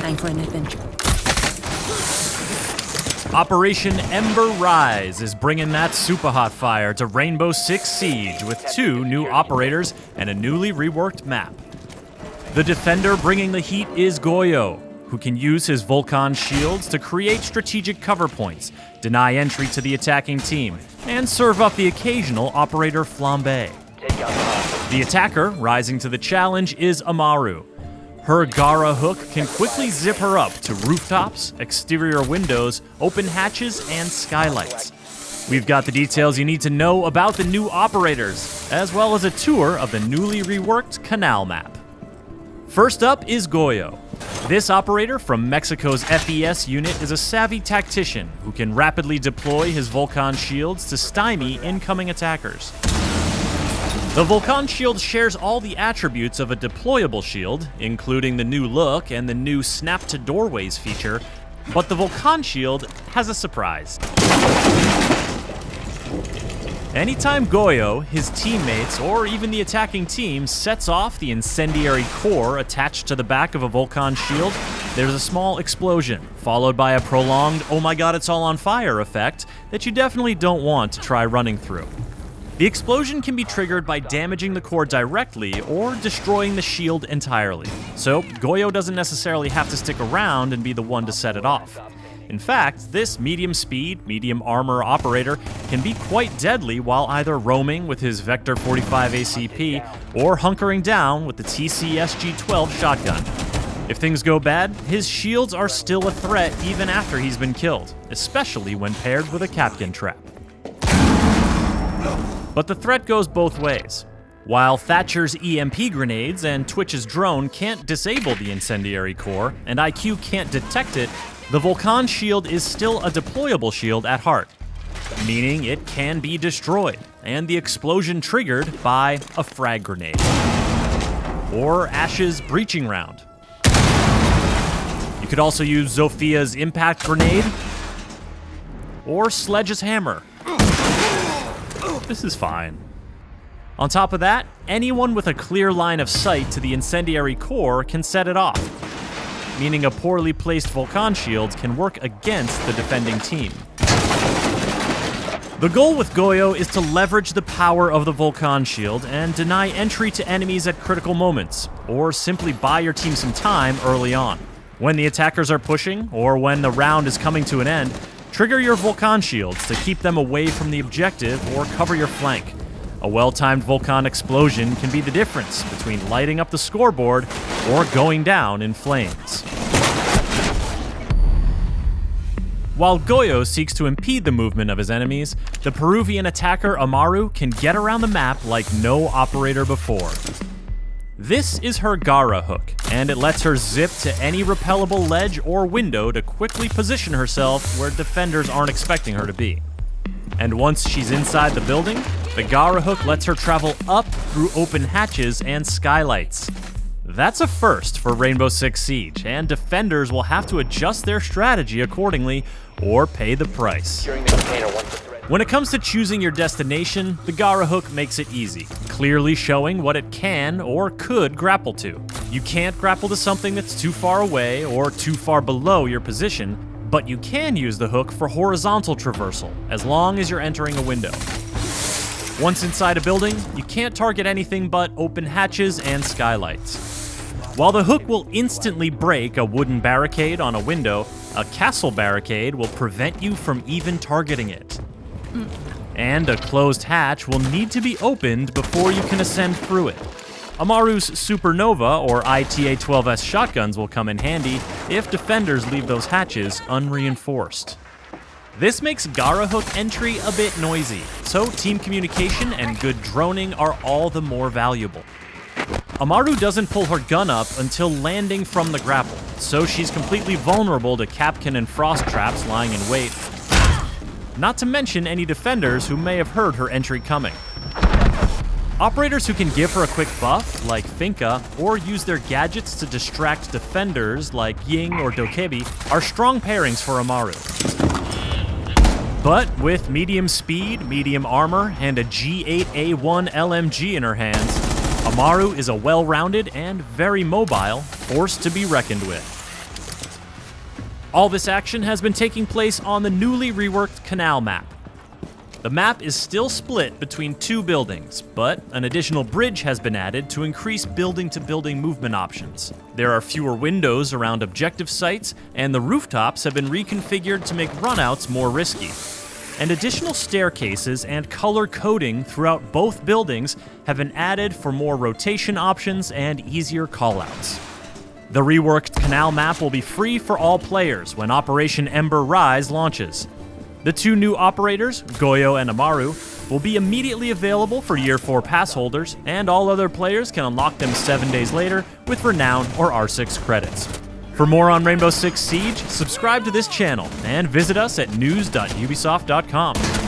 Time for an adventure. Operation Ember Rise is bringing that super hot fire to Rainbow Six Siege with 2 new operators and a newly reworked map. The defender bringing the heat is Goyo, who can use his Vulcan shields to create strategic cover points, deny entry to the attacking team, and serve up the occasional operator flambe. The attacker rising to the challenge is Amaru. Her Gara hook can quickly zip her up to rooftops, exterior windows, open hatches, and skylights. We've got the details you need to know about the new operators, as well as a tour of the newly reworked Canal Map. First up is Goyo. This operator from Mexico's FES unit is a savvy tactician who can rapidly deploy his Vulcan shields to stymie incoming attackers. The Vulcan shield shares all the attributes of a deployable shield, including the new look and the new Snap to Doorways feature, but the Vulcan shield has a surprise. Anytime Goyo, his teammates, or even the attacking team sets off the incendiary core attached to the back of a Vulcan shield, there's a small explosion, followed by a prolonged "oh my god, it's all on fire" effect that you definitely don't want to try running through. The explosion can be triggered by damaging the core directly or destroying the shield entirely, so Goyo doesn't necessarily have to stick around and be the one to set it off. In fact, this medium speed, medium armor operator can be quite deadly while either roaming with his Vector 45 ACP or hunkering down with the TCSG-12 shotgun. If things go bad, his shields are still a threat even after he's been killed, especially when paired with a Kapkan trap. But the threat goes both ways. While Thatcher's EMP grenades and Twitch's drone can't disable the incendiary core, and IQ can't detect it, the Vulcan shield is still a deployable shield at heart, meaning it can be destroyed, and the explosion triggered by a frag grenade. Or Ash's breaching round. You could also use Zophia's impact grenade, or Sledge's hammer. This is fine. On top of that, anyone with a clear line of sight to the incendiary core can set it off, meaning a poorly placed Vulcan shield can work against the defending team. The goal with Goyo is to leverage the power of the Vulcan shield and deny entry to enemies at critical moments, or simply buy your team some time early on. When the attackers are pushing, or when the round is coming to an end, trigger your Vulcan shields to keep them away from the objective or cover your flank. A well-timed Vulcan explosion can be the difference between lighting up the scoreboard or going down in flames. While Goyo seeks to impede the movement of his enemies, the Peruvian attacker Amaru can get around the map like no operator before. This is her Gara hook, and it lets her zip to any repellable ledge or window to quickly position herself where defenders aren't expecting her to be. And once she's inside the building, the Gara hook lets her travel up through open hatches and skylights. That's a first for Rainbow Six Siege, and defenders will have to adjust their strategy accordingly or pay the price. When it comes to choosing your destination, the Gara hook makes it easy, clearly showing what it can or could grapple to. You can't grapple to something that's too far away or too far below your position, but you can use the hook for horizontal traversal, as long as you're entering a window. Once inside a building, you can't target anything but open hatches and skylights. While the hook will instantly break a wooden barricade on a window, a castle barricade will prevent you from even targeting it. And a closed hatch will need to be opened before you can ascend through it. Amaru's Supernova or ITA-12S shotguns will come in handy if defenders leave those hatches unreinforced. This makes Gara hook entry a bit noisy, so team communication and good droning are all the more valuable. Amaru doesn't pull her gun up until landing from the grapple, so she's completely vulnerable to Kapkan and frost traps lying in wait, not to mention any defenders who may have heard her entry coming. Operators who can give her a quick buff, like Finka, or use their gadgets to distract defenders, like Ying or Dokebi, are strong pairings for Amaru. But with medium speed, medium armor, and a G8A1 LMG in her hands, Amaru is a well-rounded and very mobile force to be reckoned with. All this action has been taking place on the newly reworked Canal Map. The map is still split between two buildings, but an additional bridge has been added to increase building-to-building movement options. There are fewer windows around objective sites, and the rooftops have been reconfigured to make runouts more risky. And additional staircases and color coding throughout both buildings have been added for more rotation options and easier callouts. The reworked Canal Map will be free for all players when Operation Ember Rise launches. The two new operators, Goyo and Amaru, will be immediately available for Year 4 pass holders, and all other players can unlock them 7 days later with Renown or R6 credits. For more on Rainbow Six Siege, subscribe to this channel and visit us at news.ubisoft.com.